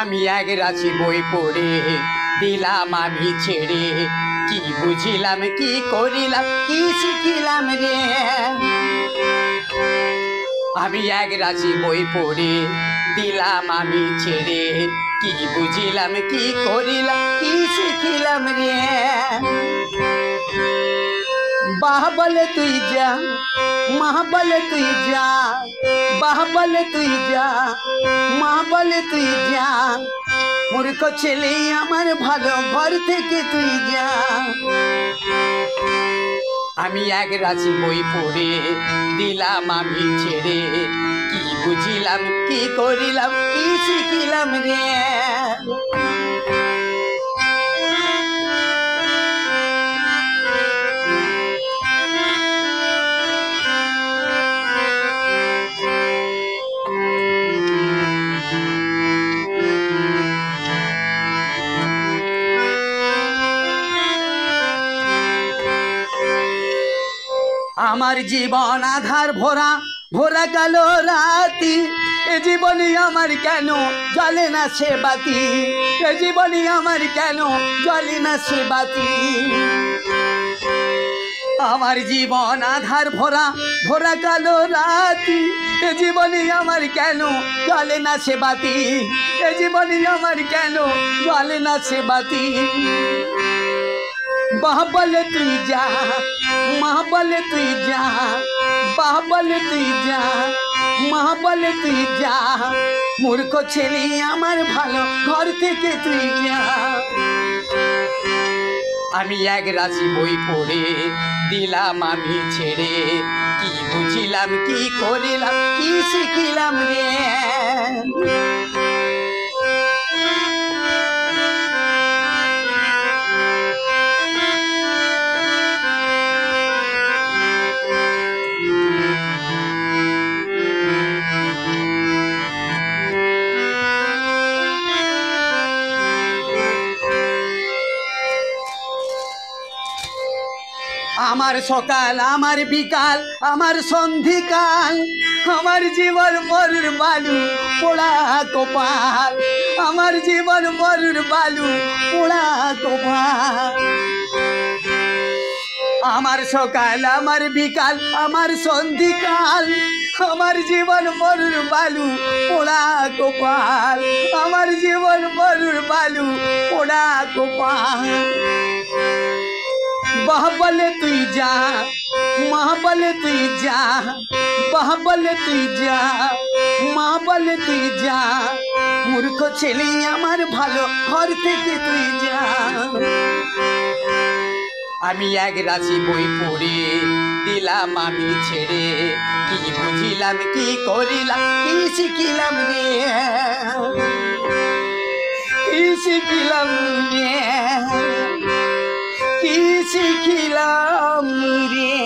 আমি এক রাশি বই পড়ে দিলাম আমি ছেড়ে, কি বুঝিলাম কি করিলাম কি শিখিলাম রে। আমি এক রাশি বই পড়ে দিলাম আমি ছেড়ে, কি বুঝিলাম কি করিলাম কি শিখিলাম রে। বাহ বলে তুই যা, মা বলে তুই যা, বাহ বলে তুই যা, মা বলে তুই যা, মূর্খ ছেলে আমার ভালো ঘর থেকে তুই যা। আমি এক রাশি বই পড়ে দিলাম আমি ছেড়ে, কি বুঝিলাম কি করিলাম কি শিখিলাম রে। আমার জীবন আধার ভরা ভরা কালো রাতি, এ জীবনে আমার কেন জ্বলে না সে বাতি, এ জীবনে আমার কেন জ্বলে না সে বাতি। আমার জীবন আধার ভরা ভরা কালো রাতি, এ জীবনে আমার কেন জ্বলে না সে বাতি, এ জীবনে আমার কেন জ্বলে না সে বাতি। বাহ বলে তুই যা, মা বলে তুই যা, বাহ বলে তুই যা, মা বলে তুই যা, মূর্খ ছেলে আমার ভালো ঘর থেকে তুই যা। আমি এক রাশি বই পড়ে দিলাম আমি ছেড়ে, কি বুঝিলাম কি করিলাম কি শিখিলাম রে। আমার সকাল আমার বিকাল আমার সন্ধিকাল, আমার জীবন মরুর বালু পোড়া কপাল, আমার জীবন মরুর বালু পোড়া কপাল। আমার সকাল আমার বিকাল আমার সন্ধিকাল, আমার জীবন মরুর বালু পোড়া কপাল, আমার জীবন মরুর বালু পোড়া কপাল। বাহ বলে তুই যা, মা বলে তুই যা, বাহ বলে তুই যা, মা বলে তুই যা, মূর্খ ছেলে আমার ভালো ঘর থেকে তুই যা। আমি এক রাশি বই পড়ে দিলাম আমি ছেড়ে, কি বুঝিলাম কি করিলাম কি শিখিলাম রে, কি শিখিলাম রে, কি শিখিলাম রে।